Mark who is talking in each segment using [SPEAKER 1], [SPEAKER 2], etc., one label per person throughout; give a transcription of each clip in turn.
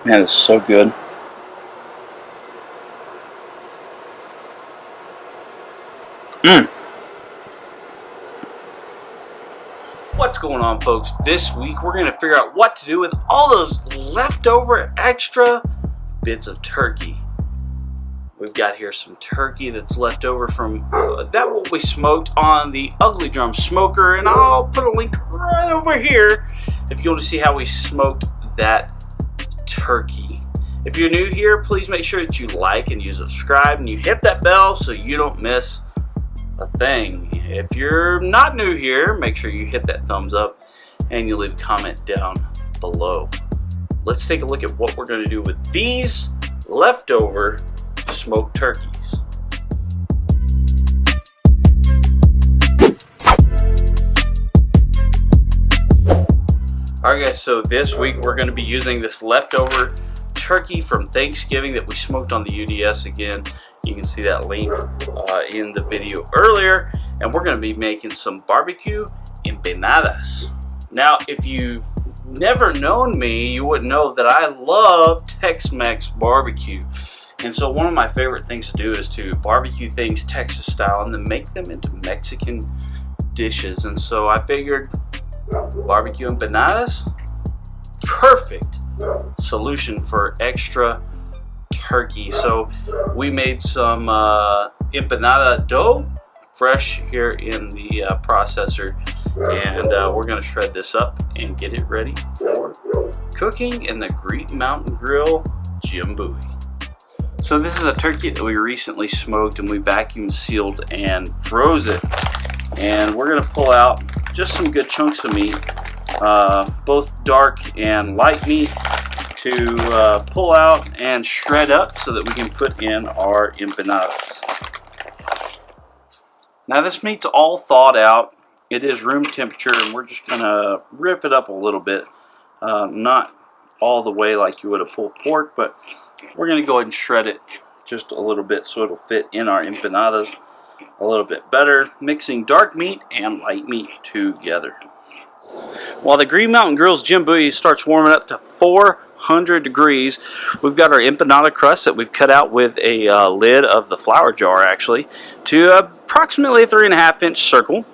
[SPEAKER 1] Man, it's so good. What's going on, folks? This week we're going to figure out what to do with all those leftover extra bits of turkey. We've got here some turkey that's left over from that what we smoked on the Ugly Drum smoker, and I'll put a link right over here if you want to see how we smoked that turkey. If you're new here, please make sure that you like and you subscribe and you hit that bell so you don't miss a thing. If you're not new here, make sure you hit that thumbs up and you leave a comment down below. Let's take a look at what we're going to do with these leftover smoked turkeys. Alright guys, so this week we're going to be using this leftover turkey from Thanksgiving that we smoked on the UDS again. You can see that link in the video earlier, and we're going to be making some barbecue empanadas. Now, if you've never known me, you would know that I love Tex-Mex barbecue, and so one of my favorite things to do is to barbecue things Texas style and then make them into Mexican dishes. And so I figured barbecue empanadas, perfect solution for extra turkey. So we made some empanada dough fresh here in the processor, and we're going to shred this up and get it ready for cooking in the Green Mountain Grill Jimboy. So this is a turkey that we recently smoked, and we vacuum sealed and froze it, and we're going to pull out just some good chunks of meat, both dark and light meat, to pull out and shred up so that we can put in our empanadas. Now this meat's all thawed out. It is room temperature, and we're just going to rip it up a little bit. Not all the way like you would a pulled pork, but we're going to go ahead and shred it just a little bit so it'll fit in our empanadas a little bit better, mixing dark meat and light meat together. While the Green Mountain Grill's Jimboy starts warming up to 400 degrees, we've got our empanada crust that we've cut out with a lid of the flour jar, actually, to approximately a 3.5-inch circle.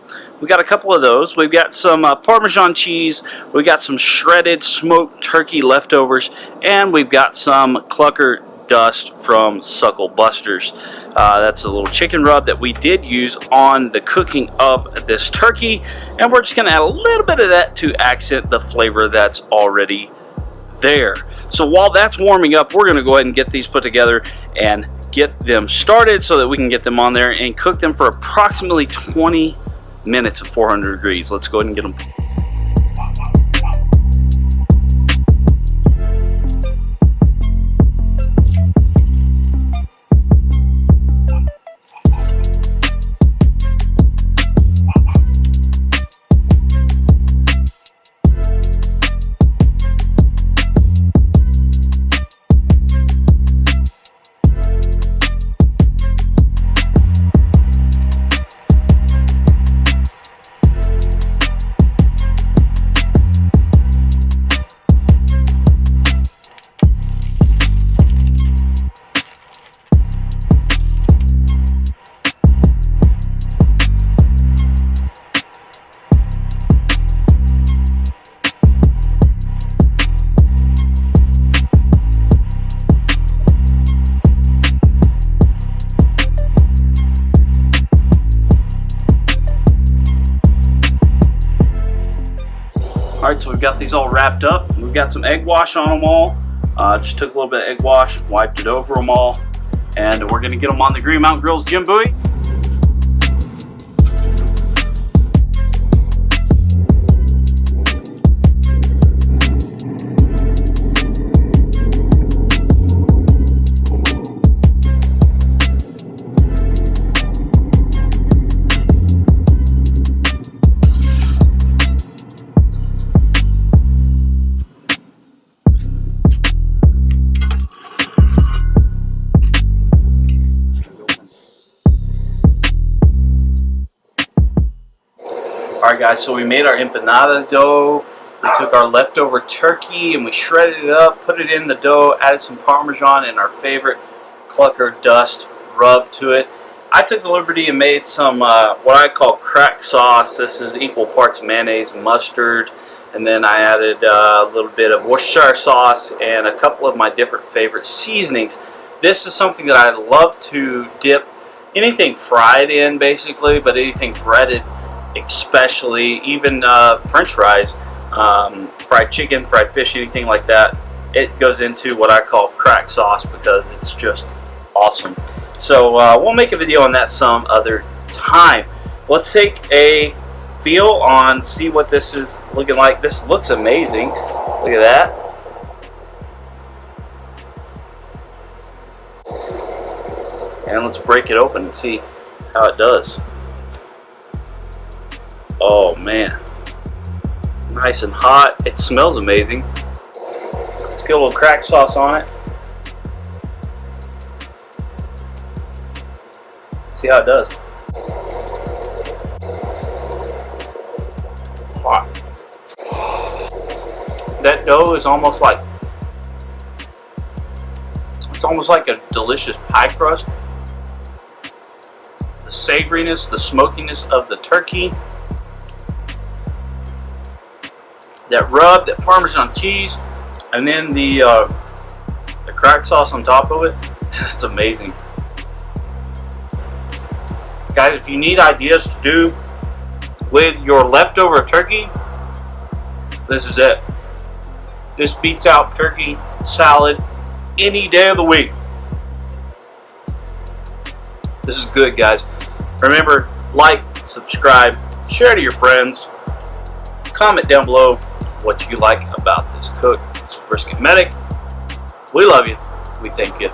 [SPEAKER 1] We got a couple of those. We've got some Parmesan cheese, we've got some shredded smoked turkey leftovers, and we've got some clucker dust from Suckle Busters. That's a little chicken rub that we did use on the cooking of this turkey, and we're just going to add a little bit of that to accent the flavor that's already there. So while that's warming up, we're going to go ahead and get these put together and get them started so that we can get them on there and cook them for approximately 20 minutes at 400 degrees. Let's go ahead and get them. Alright, so we've got these all wrapped up. We've got some egg wash on them all. Just took a little bit of egg wash, wiped it over them all, and we're going to get them on the Green Mountain Grill's Jimboy. Alright guys, so we made our empanada dough. We took our leftover turkey and we shredded it up, put it in the dough, added some Parmesan and our favorite Clucker Dust rub to it. I took the liberty and made some what I call crack sauce. This is equal parts mayonnaise, mustard, and then I added a little bit of Worcestershire sauce and a couple of my different favorite seasonings. This is something that I love to dip anything fried in, basically, but anything breaded especially, even French fries, fried chicken, fried fish, anything like that. It goes into what I call crack sauce because it's just awesome. So we'll make a video on that some other time. Let's take a feel on, see what this is looking like. This looks amazing. Look at that. And let's break it open and see how it does. Oh man, nice and hot. It smells amazing. Let's get a little crack sauce on it. See how it does. Hot. That dough is almost like, it's almost like a delicious pie crust. The savoriness, the smokiness of the turkey, that rub, that Parmesan cheese, and then the crack sauce on top of it. It's amazing. Guys, if you need ideas to do with your leftover turkey, this is it. This beats out turkey salad any day of the week. This is good, guys. Remember, like, subscribe, share to your friends, comment down below what you like about this cook. It's Brisket Medic. We love you. We thank you.